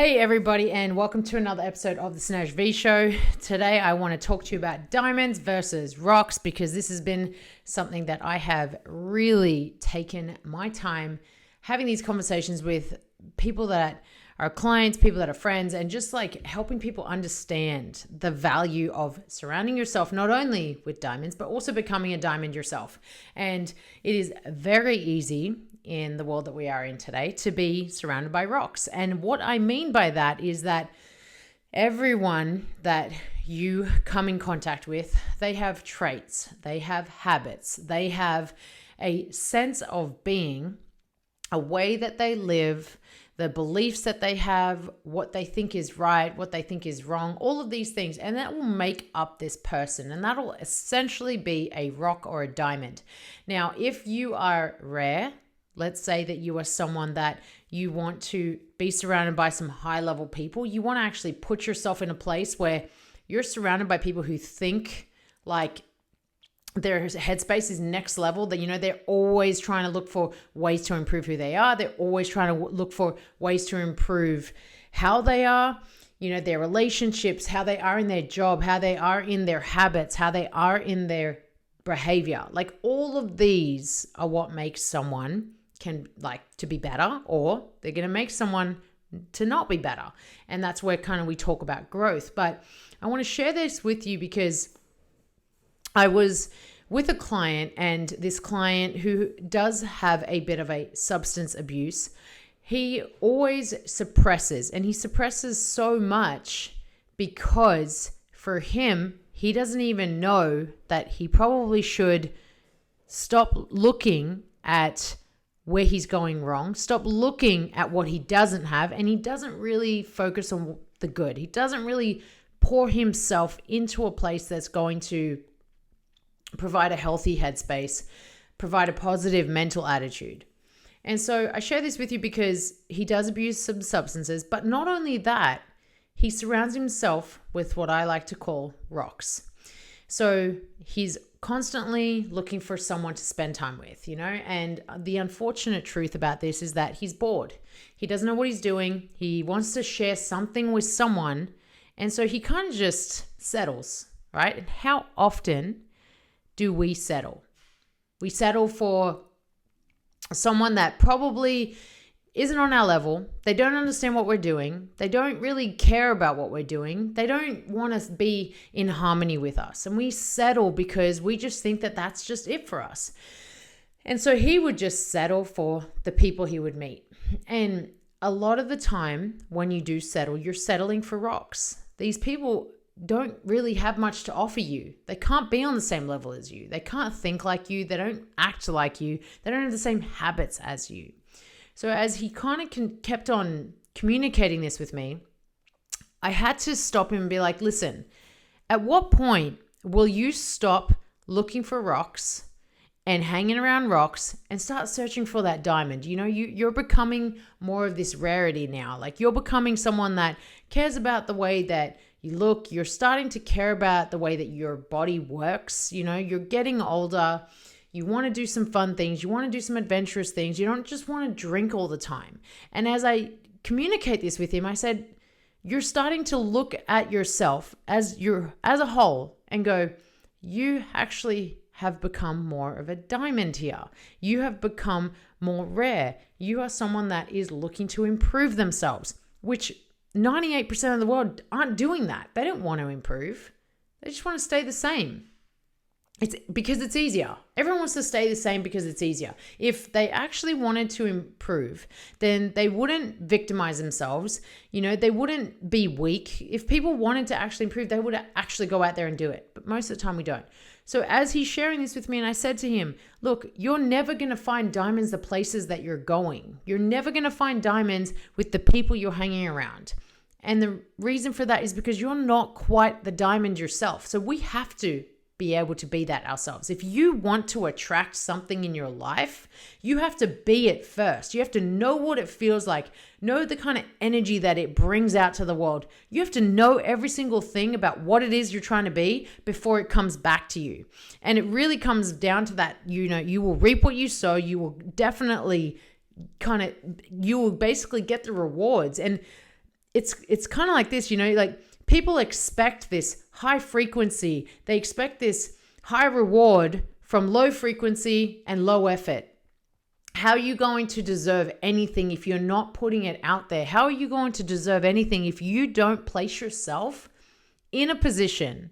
Hey everybody, and welcome to another episode of the Snaj V Show. Today I want to talk to you about diamonds versus rocks because this has been something that I have really taken my time having these conversations with people that are clients, people that are friends, and just like helping people understand the value of surrounding yourself not only with diamonds, but also becoming a diamond yourself. And it is very easy in the world that we are in today to be surrounded by rocks. And what I mean by that is that everyone that you come in contact with, they have traits, they have habits, they have a sense of being, a way that they live, the beliefs that they have, what they think is right, what they think is wrong, all of these things. And that will make up this person. And that'll essentially be a rock or a diamond. Now, if you are rare, let's say that you are someone that you want to be surrounded by some high level people. You want to actually put yourself in a place where you're surrounded by people who think like their headspace is next level, that, they're always trying to look for ways to improve who they are. They're always trying to look for ways to improve how they are, their relationships, how they are in their job, how they are in their habits, how they are in their behavior. Like all of these are what makes someone to be better, or they're going to make someone to not be better. And that's where we talk about growth. But I want to share this with you because I was with a client, and this client who does have a bit of a substance abuse, he always suppresses, and he suppresses so much because for him, he doesn't even know that he probably should stop looking at where he's going wrong, stop looking at what he doesn't have, and he doesn't really focus on the good. He doesn't really pour himself into a place that's going to provide a healthy headspace, provide a positive mental attitude. And so I share this with you because he does abuse some substances, but not only that, he surrounds himself with what I like to call rocks. So he's constantly looking for someone to spend time with, and the unfortunate truth about this is that he's bored. He doesn't know what he's doing. He wants to share something with someone. And so he kind of just settles, right? And how often do we settle? We settle for someone that probably isn't on our level. They don't understand what we're doing. They don't really care about what we're doing. They don't want us to be in harmony with us. And we settle because we just think that that's just it for us. And so he would just settle for the people he would meet. And a lot of the time when you do settle, you're settling for rocks. These people don't really have much to offer you. They can't be on the same level as you. They can't think like you. They don't act like you. They don't have the same habits as you. So as he kept on communicating this with me, I had to stop him and be like, listen, at what point will you stop looking for rocks and hanging around rocks and start searching for that diamond? You're becoming more of this rarity now. Like you're becoming someone that cares about the way that you look. You're starting to care about the way that your body works. You're getting older. You want to do some fun things. You want to do some adventurous things. You don't just want to drink all the time. And as I communicate this with him, I said, you're starting to look at yourself as a whole and go, you actually have become more of a diamond here. You have become more rare. You are someone that is looking to improve themselves, which 98% of the world aren't doing that. They don't want to improve. They just want to stay the same. It's because it's easier. Everyone wants to stay the same because it's easier. If they actually wanted to improve, then they wouldn't victimize themselves. They wouldn't be weak. If people wanted to actually improve, they would actually go out there and do it. But most of the time we don't. So as he's sharing this with me, and I said to him, look, you're never going to find diamonds the places that you're going. You're never going to find diamonds with the people you're hanging around. And the reason for that is because you're not quite the diamond yourself. So we have to be able to be that ourselves. If you want to attract something in your life, you have to be it first. You have to know what it feels like, know the kind of energy that it brings out to the world. You have to know every single thing about what it is you're trying to be before it comes back to you. And it really comes down to that, you will reap what you sow. You will definitely you will basically get the rewards. And it's kind of like this, like people expect this high frequency. They expect this high reward from low frequency and low effort. How are you going to deserve anything if you're not putting it out there? How are you going to deserve anything if you don't place yourself in a position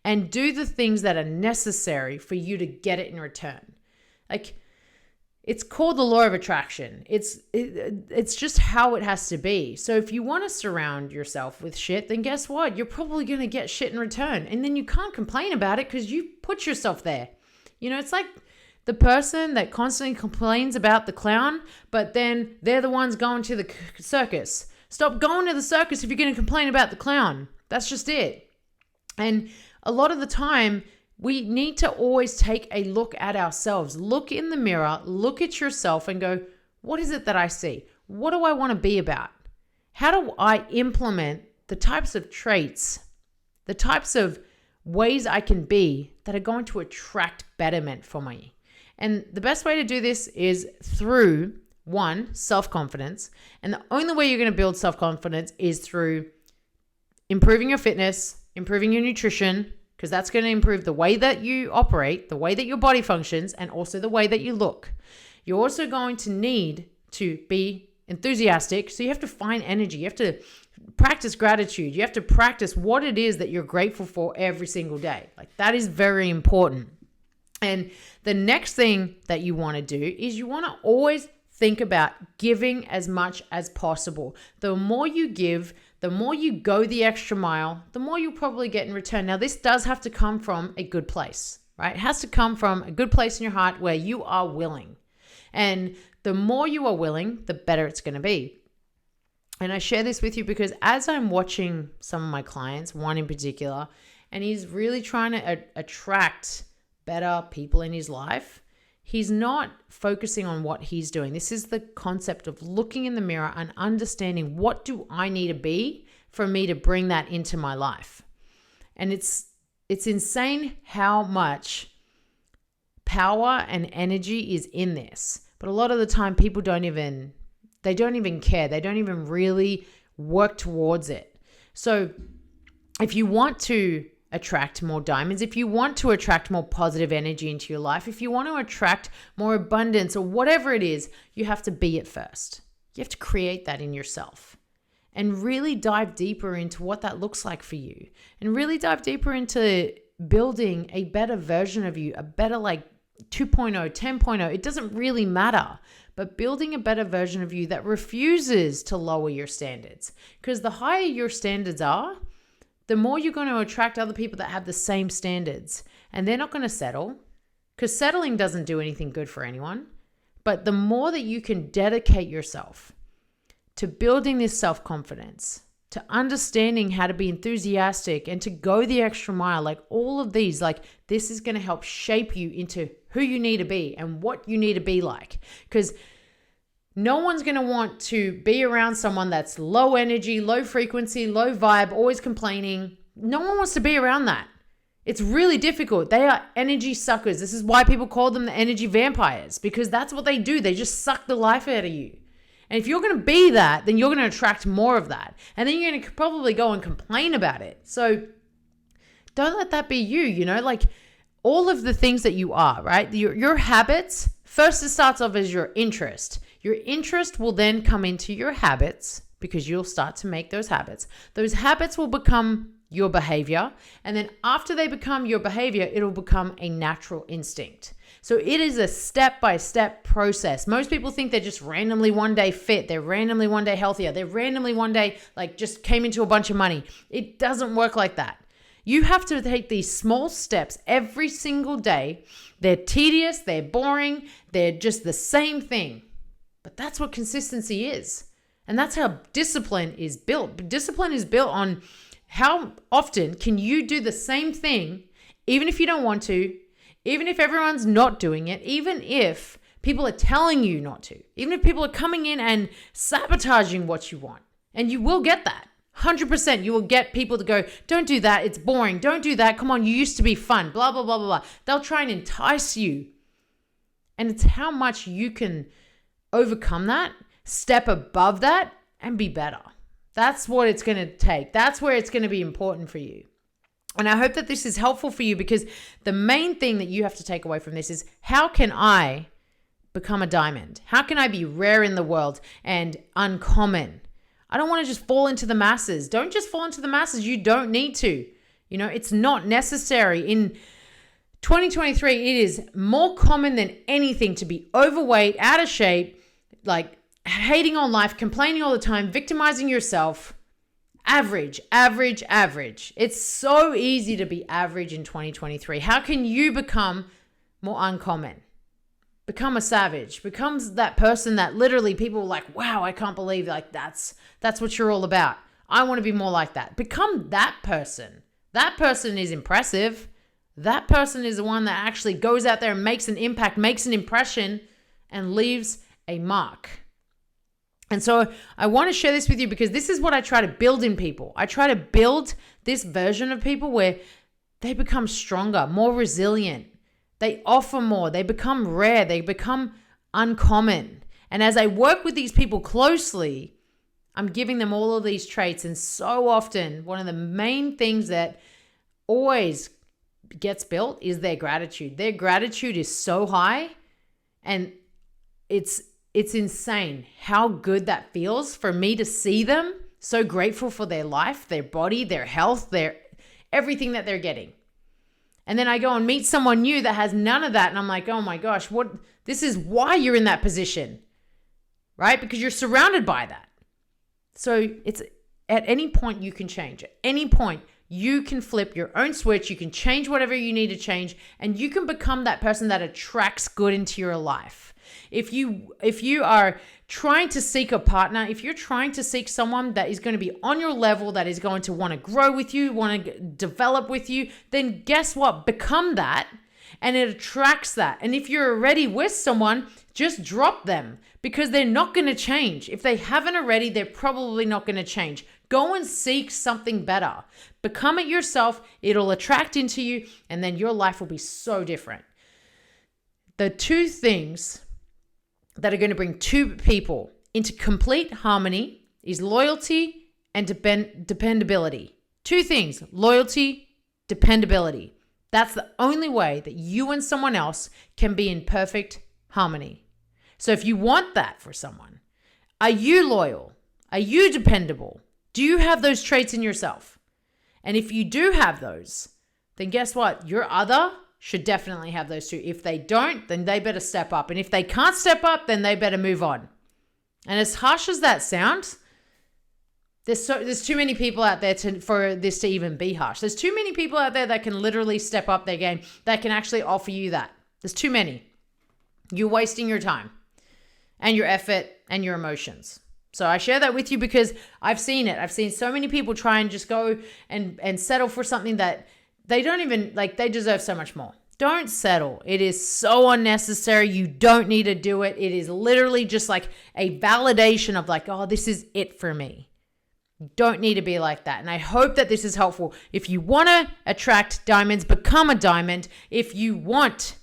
and do the things that are necessary for you to get it in return? Like, it's called the law of attraction. It's just how it has to be. So if you want to surround yourself with shit, then guess what? You're probably going to get shit in return. And then you can't complain about it because you put yourself there. It's like the person that constantly complains about the clown, but then they're the ones going to the circus. Stop going to the circus if you're going to complain about the clown. That's just it. And a lot of the time, we need to always take a look at ourselves. Look in the mirror, look at yourself and go, what is it that I see? What do I want to be about? How do I implement the types of traits, the types of ways I can be that are going to attract betterment for me? And the best way to do this is through, one, self-confidence. And the only way you're going to build self-confidence is through improving your fitness, improving your nutrition, because that's going to improve the way that you operate, the way that your body functions, and also the way that you look. You're also going to need to be enthusiastic. So you have to find energy. You have to practice gratitude. You have to practice what it is that you're grateful for every single day. Like, that is very important. And the next thing that you want to do is you want to always think about giving as much as possible. The more you give, the more you go the extra mile, the more you'll probably get in return. Now, this does have to come from a good place, right? It has to come from a good place in your heart where you are willing. And the more you are willing, the better it's going to be. And I share this with you because as I'm watching some of my clients, one in particular, and he's really trying to attract better people in his life, he's not focusing on what he's doing. This is the concept of looking in the mirror and understanding, what do I need to be for me to bring that into my life? And it's insane how much power and energy is in this. But a lot of the time people don't even care. They don't even really work towards it. So if you want to attract more diamonds, if you want to attract more positive energy into your life, if you want to attract more abundance or whatever it is, you have to be it first. You have to create that in yourself and really dive deeper into what that looks like for you, and really dive deeper into building a better version of you, a better 2.0, 10.0. It doesn't really matter, but building a better version of you that refuses to lower your standards. Because the higher your standards are, the more you're going to attract other people that have the same standards, and they're not going to settle, because settling doesn't do anything good for anyone. But the more that you can dedicate yourself to building this self-confidence, to understanding how to be enthusiastic and to go the extra mile, like all of these, this is going to help shape you into who you need to be and what you need to be like. Because no one's going to want to be around someone that's low energy, low frequency, low vibe, always complaining. No one wants to be around that. It's really difficult. They are energy suckers. This is why people call them the energy vampires, because that's what they do. They just suck the life out of you. And if you're going to be that, then you're going to attract more of that. And then you're going to probably go and complain about it. So don't let that be you, all of the things that you are, right? Your habits, first it starts off as your interest. Your interest will then come into your habits, because you'll start to make those habits. Those habits will become your behavior. And then after they become your behavior, it'll become a natural instinct. So it is a step-by-step process. Most people think they're just randomly one day fit. They're randomly one day healthier. They're randomly one day just came into a bunch of money. It doesn't work like that. You have to take these small steps every single day. They're tedious. They're boring. They're just the same thing. But that's what consistency is. And that's how discipline is built. Discipline is built on how often can you do the same thing, even if you don't want to, even if everyone's not doing it, even if people are telling you not to, even if people are coming in and sabotaging what you want. And you will get that. 100%. You will get people to go, don't do that. It's boring. Don't do that. Come on. You used to be fun. Blah, blah, blah, blah, blah. They'll try and entice you. And it's how much you can overcome that, step above that, and be better. That's what it's going to take. That's where it's going to be important for you. And I hope that this is helpful for you, because the main thing that you have to take away from this is, how can I become a diamond? How can I be rare in the world and uncommon? I don't want to just fall into the masses. Don't just fall into the masses. You don't need to. It's not necessary. In 2023, it is more common than anything to be overweight, out of shape, like hating on life, complaining all the time, victimizing yourself. Average. It's so easy to be average in 2023. How can you become more uncommon? Become a savage. Becomes that person that literally people are like, wow, I can't believe that's what you're all about. I want to be more like that. Become that person. That person is impressive. That person is the one that actually goes out there and makes an impact, makes an impression, and leaves a mark. And so I want to share this with you, because this is what I try to build in people. I try to build this version of people where they become stronger, more resilient. They offer more. They become rare. They become uncommon. And as I work with these people closely, I'm giving them all of these traits. And so often, one of the main things that always gets built is their gratitude. Their gratitude is so high, and it's insane how good that feels for me to see them so grateful for their life, their body, their health, their everything that they're getting. And then I go and meet someone new that has none of that, and I'm like, oh my gosh, this is why you're in that position, right? Because you're surrounded by that. So it's at any point you can change. At any point you can flip your own switch. You can change whatever you need to change, and you can become that person that attracts good into your life. If you are trying to seek a partner, if you're trying to seek someone that is going to be on your level, that is going to want to grow with you, want to develop with you, then guess what? Become that, and it attracts that. And if you're already with someone, just drop them, because they're not going to change. If they haven't already, they're probably not going to change. Go and seek something better. Become it yourself. It'll attract into you, and then your life will be so different. The two things that are going to bring two people into complete harmony is loyalty and dependability. Two things: loyalty, dependability. That's the only way that you and someone else can be in perfect harmony. So if you want that for someone, are you loyal? Are you dependable? Do you have those traits in yourself? And if you do have those, then guess what? Your other should definitely have those two. If they don't, then they better step up. And if they can't step up, then they better move on. And as harsh as that sounds, there's too many people out there for this to even be harsh. There's too many people out there that can literally step up their game, that can actually offer you that. There's too many. You're wasting your time and your effort and your emotions. So I share that with you because I've seen it. I've seen so many people try and just go and settle for something that they don't even, they deserve so much more. Don't settle. It is so unnecessary. You don't need to do it. It is literally just like a validation of oh, this is it for me. You don't need to be like that. And I hope that this is helpful. If you want to attract diamonds, become a diamond. If you want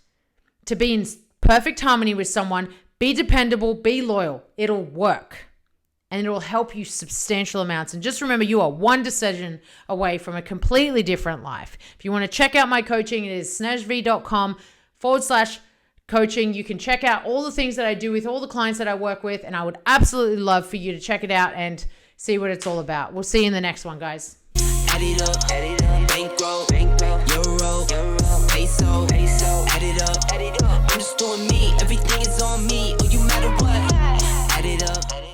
to be in perfect harmony with someone, be dependable, be loyal. It'll work. And it will help you substantial amounts. And just remember, you are one decision away from a completely different life. If you want to check out my coaching, it is snezhv.com/coaching. You can check out all the things that I do with all the clients that I work with. And I would absolutely love for you to check it out and see what it's all about. We'll see you in the next one, guys. Add it up, bankroll, euro, peso, add it up. I'm just doing me, everything is on me. Oh, you matter what?